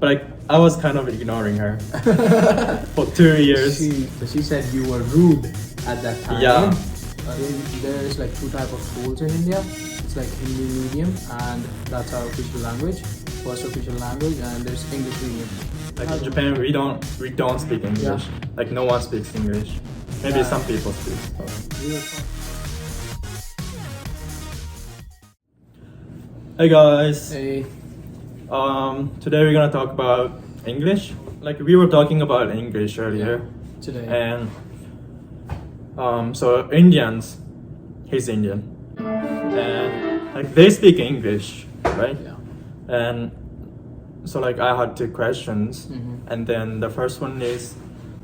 But like, I was kind of ignoring her for 2 years. She said you were rude at that time. Yeah. There's like two type of schools in India. It's like Hindi medium, and that's our official language, first official language, and there's English medium. Like in Japan, we don't speak English. Yeah. Like no one speaks English. Maybe some people speak. Hey guys. Hey. Today we're gonna talk about English. Like we were talking about English earlier. Today. And so Indians, he's Indian, and like they speak English, right? Yeah. And so like I had two questions, Mm-hmm. and then the first one is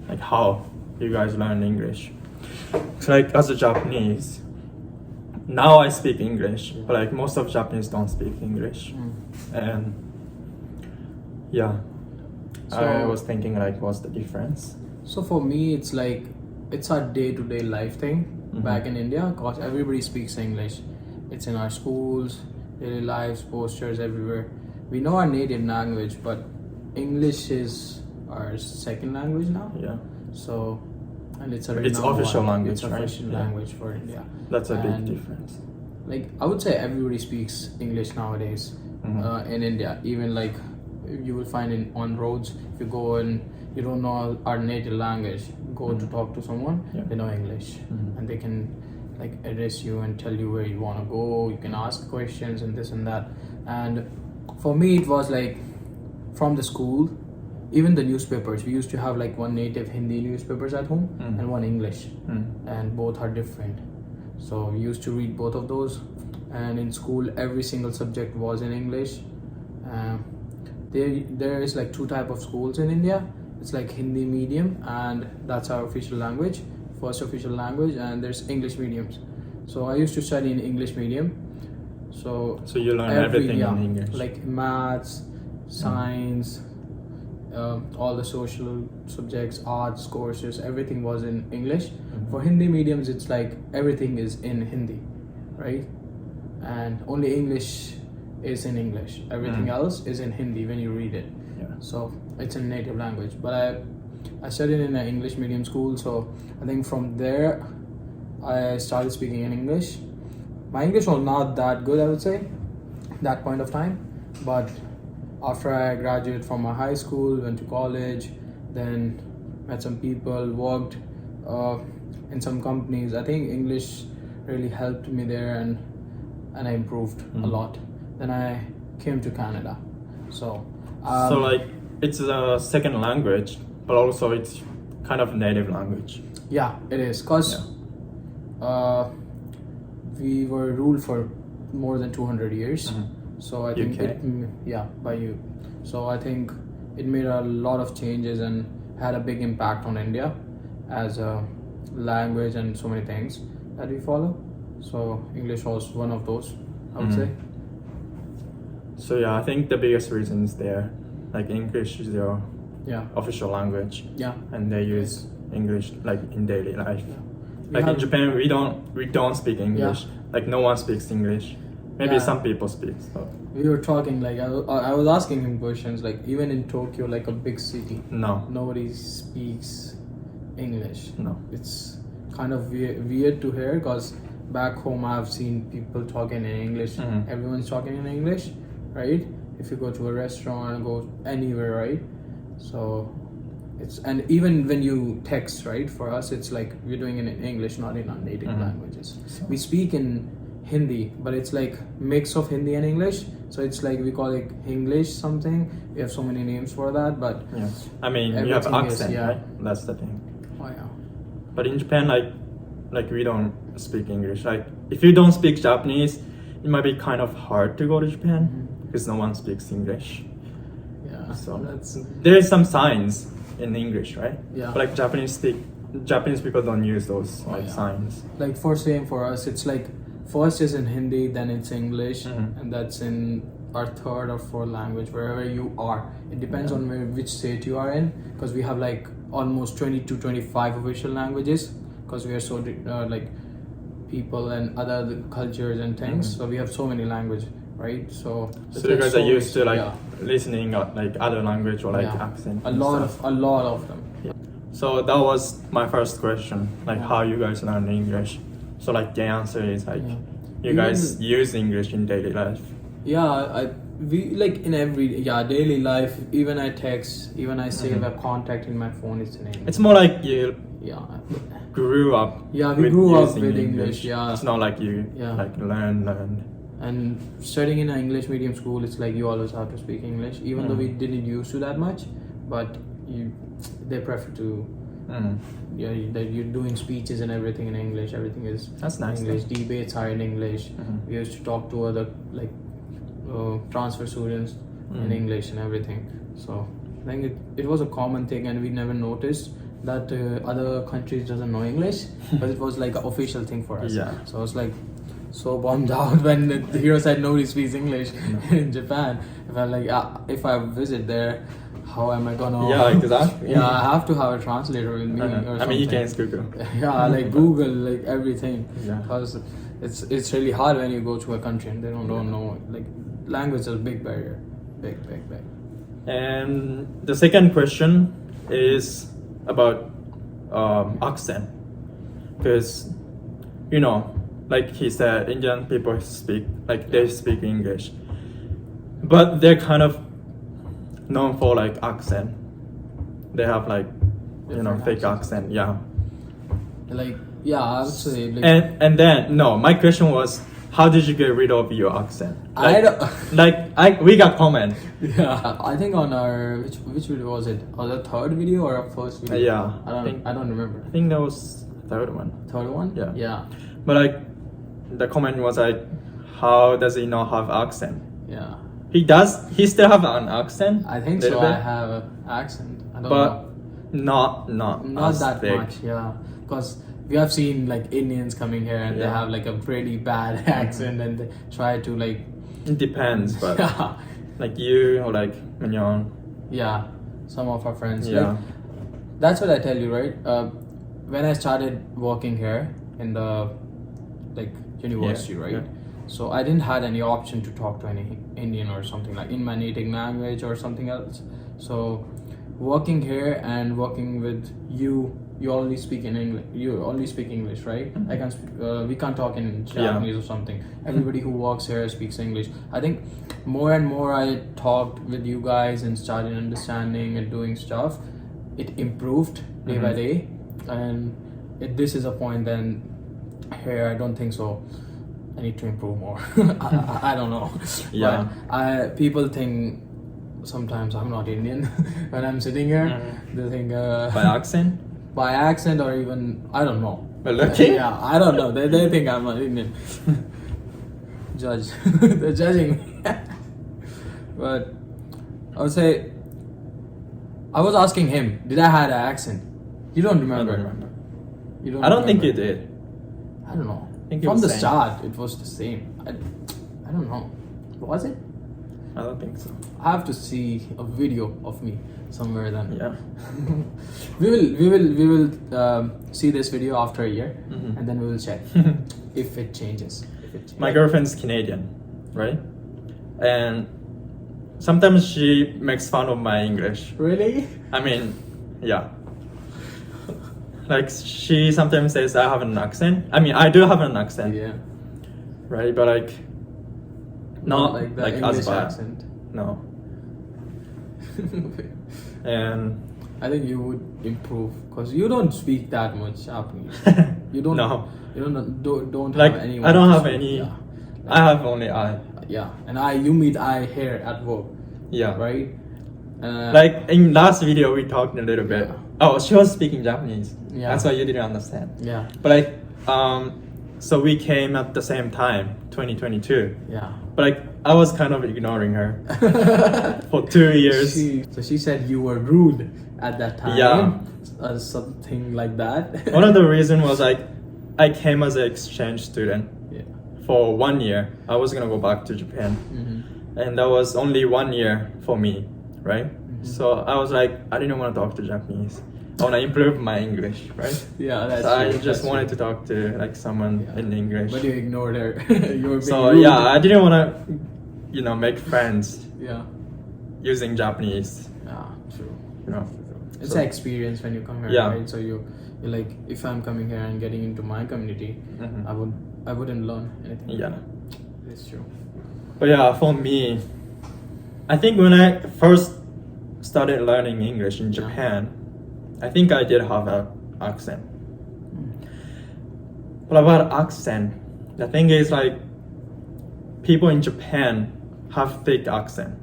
like how you guys learn English. So like as a Japanese, now I speak English, but like most of Japanese don't speak English, and yeah, I was thinking like what's the difference? So for me, it's like it's our day-to-day life thing back in India, because everybody speaks English. It's in our schools, daily lives, posters, everywhere. We know our native language, but English is our second language now. Yeah. So, and it's official language, It's right? official Yeah. language for India. That's a big And, difference. Like I would say, everybody speaks English nowadays in India. Even like you will find on roads, if you go and you don't know our native language, go to talk to someone, they know English, and they can like address you and tell you where you want to go. You can ask questions and this and that. And for me, it was like from the school, even the newspapers. We used to have like one native Hindi newspapers at home and one English, and both are different. So we used to read both of those. And in school, every single subject was in English. There is like two type of schools in India. It's like Hindi medium, and that's our official language, first official language, and there's English mediums. So I used to study in English medium. So you learn everything in English. like maths, science, all the social subjects, arts courses, everything was in English. For Hindi mediums, it's like everything is in Hindi, right? And only English is in English. Everything else is in Hindi when you read it. Yeah. So it's a native language. But I studied in an English medium school, so I think from there I started speaking in English. My English was not that good, I would say, that point of time. But after I graduated from my high school, went to college, then met some people, worked in some companies, I think English really helped me there, and I improved a lot. Then I came to Canada. So like it's a second language, but also it's kind of native language. yeah, it is, because we were ruled for more than 200 years. So I think UK? by you. So I think it made a lot of changes and had a big impact on India as a language and so many things that we follow. So English was one of those, I would say. So yeah, I think the biggest reason is there. Like English is their Yeah. official language, Yeah. and they use English like in daily life. We Like in have- Japan, we don't speak English. Like no one speaks English. Maybe Yeah. some people speak. So We were talking, like I was asking him questions, like even in Tokyo, like a big city, no, nobody speaks English. no. It's kind of weird to hear, because back home I've seen people talking in English. Everyone's talking in English, right? If you go to a restaurant, go anywhere, right? So it's, and even when you text, right, for us it's like we're doing it in English, not in our native languages. We speak in Hindi, but it's like mix of Hindi and English. So it's like we call it English something. We have so many names for that, but Yeah, I mean you have everything is, accent, yeah. right? That's the thing. oh yeah. But in Japan, like we don't speak English. Like if you don't speak Japanese, it might be kind of hard to go to Japan because no one speaks English. Yeah. So That's there is some signs in English, right? Yeah. But like Japanese people don't use those like yeah. signs. like for us, it's like first is in Hindi, then it's English, and that's in our third or fourth language, wherever you are. It depends on which state you are in, because we have like almost 20 to 25 official languages, because we are so like people and other cultures and things. So we have so many languages right? So you guys are used to like yeah. listening like other language or like Yeah. accent. A and lot stuff. of them. So that was my first question, like Yeah. how you guys learn English. So like the answer is like Yeah. you guys use English in daily life. Yeah, we like in every daily life. Even I text, even I save a contact in my phone. It's in English. It's more like you Yeah. grew up. Yeah, we with grew up using with English. Yeah. It's not like you Yeah. like learn. And studying in an English medium school, it's like you always have to speak English, even though we didn't used to that much. But they prefer to. That you're doing speeches and everything in English. Everything is That's nice. English. Debates are in English. We used to talk to other like transfer students in English and everything. So I think it was a common thing, and we never noticed that other countries doesn't know English, but it was like an official thing for us. Yeah. So I was like so bummed out when the hero said nobody speaks English in Japan. If I like if I visit there, how am I gonna? Yeah, exactly. Yeah, I have to have a translator with me. Or I mean, you something. can Google. Yeah, like Google, like everything. Yeah. Because it's really hard when you go to a country and they don't know. Like language is a big barrier, big. And the second question is about accent, because like he said, Indian people speak they speak English, but they're kind of known for like accent. They have like Different fake accent. Yeah. Like I would say like And then no, my question was, how did you get rid of your accent? I don't. We got comment. Yeah, I think on our which video was it? On the third video or our first video? Yeah, I don't remember. I think that was third one. Third one? Yeah. Yeah. But like the comment was like, how does he not have accent? Yeah. He does. He still have an accent. I think little so. bit, I have an accent. I don't but know. not as that thick. much. Yeah, because we have seen like Indians coming here and they Yeah. have like a pretty bad accent and they try to like. It depends, but Yeah. like you or like Mignon. Yeah, some of our friends. Yeah. Like, that's what I tell you, right? When I started working here in the like university, right? Yeah. So I didn't had any option to talk to any Indian or something like in my native language or something else. So working here and working with you only speak in English. You only speak English, right? I can. We can't talk in Japanese or something. Everybody who works here speaks English. I think more and more I talked with you guys and started understanding and doing stuff. It improved day by day, and this is a point. Then here I don't think so. I need to improve more. I don't know. Yeah. But people think sometimes I'm not Indian when I'm sitting here. They think By accent. by accent or even I don't know. But looking. Yeah, I don't know. They think I'm an Indian. Judge. They're judging me. But I would say I was asking him, did I have an accent? You don't remember. I don't remember. You don't. I don't think remember. you did. I don't know. think it From was the same. start, it was the same. I don't know. Was it? I don't think so. I have to see a video of me somewhere then. Yeah. we will see this video after a year, Mhm. and then we will check if it changes. My girlfriend's Canadian, right? And sometimes she makes fun of my English. Really? I mean, yeah. Like she sometimes says I have an accent. I mean, I do have an accent, Yeah. right? But like, not like the like English as bad. accent. No. And I think you would improve because you don't speak that much Japanese. You don't. No. You don't like have anyone. I don't to have speak. any. Yeah. I have only I. Yeah, and you meet I here at work, Yeah. right? Like in last video we talked a little bit. Yeah. Oh, she was speaking Japanese. Yeah. That's why you didn't understand. Yeah. But like, so we came at the same time, 2022. Yeah. But like, I was kind of ignoring her for 2 years. So she said you were rude at that time. Yeah. Something like that. One of the reasons was like, I came as an exchange student Yeah. for 1 year. I was gonna go back to Japan, Mm-hmm. and that was only 1 year for me, right? So I was like, I didn't want to talk to Japanese. I want to improve my English, right? Yeah, that's So I true, just that's wanted true. to talk to like someone Yeah. in English. But you ignored her. You were being So rude. yeah, I didn't want to make friends Yeah. using Japanese. Yeah. True. You know. It's So- an experience when you come here, Yeah. right? So you're like, if I'm coming here and getting into my community, I wouldn't learn anything. Yeah. It's true. But yeah, for me, I think when I first started learning English in Japan, I think I did have an accent. But about accent, the thing is like people in Japan have thick accent,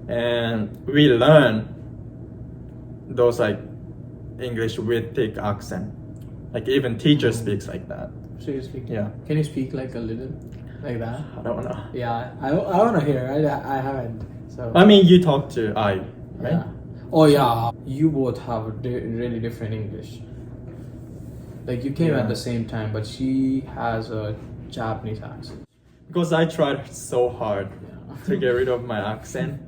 and we learn those like English with thick accent. Like even teacher speaks like that. Seriously? Yeah. Can you speak like a little, like that? I don't know. Yeah, I want to hear. I haven't. So. I mean, you talk to I, right? Yeah. Oh yeah. You both have a really different English. Like you came Yeah. at the same time, but she has a Japanese accent. Because I tried so hard Yeah. to get rid of my accent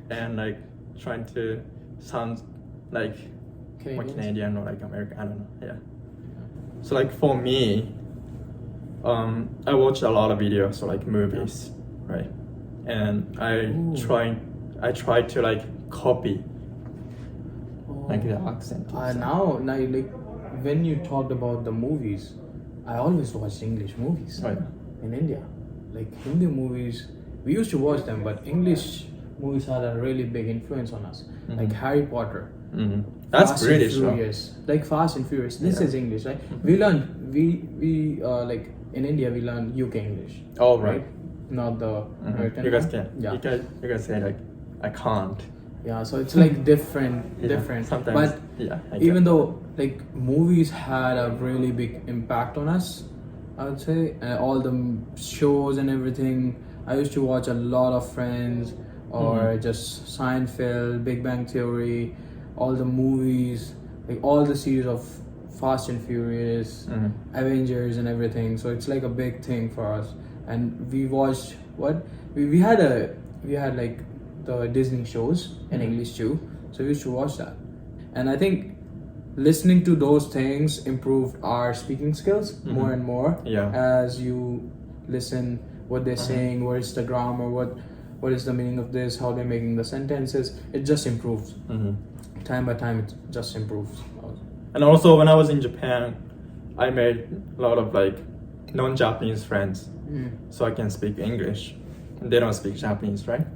and like trying to sound like more Canadians? Canadian or like American. I don't know. Yeah. So like for me, I watched a lot of videos, so like movies, right? And Ooh. I tried to like copy like the accent. Now, like when you talked about the movies, I always watched English movies Oh, yeah. in India. Like Hindi movies, we used to watch them, but English movies had a really big influence on us. Like Harry Potter. Mhm. That's Fast British, and though. Furious. Like Fast and Furious. This Yeah. is English, right? We like in India we learn UK English. Oh, right. Not the American. You guys one. can. Yeah. You guys say like, I can't. Yeah. So it's like different. Yeah, sometimes. But yeah. I get even it. though like movies had a really big impact on us, I would say all the shows and everything. I used to watch a lot of Friends or just Seinfeld, Big Bang Theory, all the movies, like all the series of Fast and Furious, Avengers and everything. So it's like a big thing for us. And we watched what we had like the Disney shows in English too. So we used to watch that. And I think listening to those things improved our speaking skills more and more. Yeah. As you listen what they're saying, what is the grammar, what is the meaning of this, how they're making the sentences, it just improves. Time by time it just improves. And also when I was in Japan, I made a lot of like non-Japanese friends, so I can speak English. And they don't speak Japanese, right?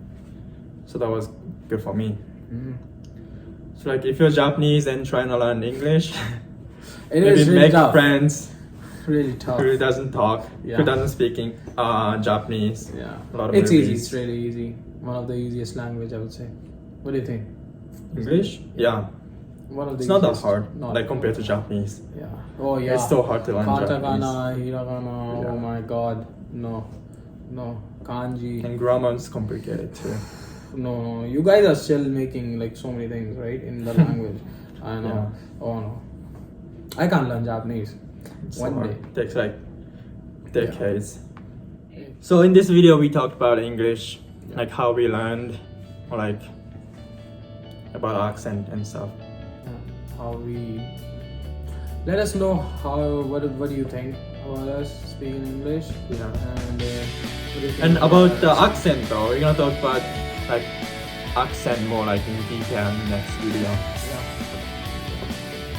So that was good for me. So like if you're Japanese and trying to learn English, It maybe is really make tough. friends Really tough. who doesn't talk, Yeah. who doesn't speak Japanese. Yeah. A lot of It's easy, movies. it's really easy. One of the easiest language I would say. What do you think? English? Yeah. One of the It's not that easiest. hard, Not like compared to Japanese. Yeah. Oh yeah. It's so hard to learn Katakana, Japanese. hiragana, Yeah. oh my god. No. Kanji. And grammar is complicated too. No. You guys are still making like so many things, right? In the language. I know. Yeah. Oh no. I can't learn Japanese. It's One so hard. day. Takes like decades. So in this video we talked about English, like how we learned, or like about accent and stuff. How we let us know what do you think about us speaking English? Yeah. And what do you think And about the accent though, we're gonna talk about like accent more like in detail in the next video. Yeah.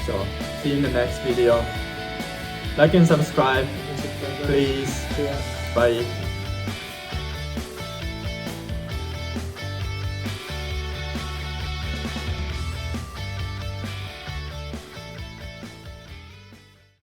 So see you in the next video. Like and subscribe, please. Yeah. Bye.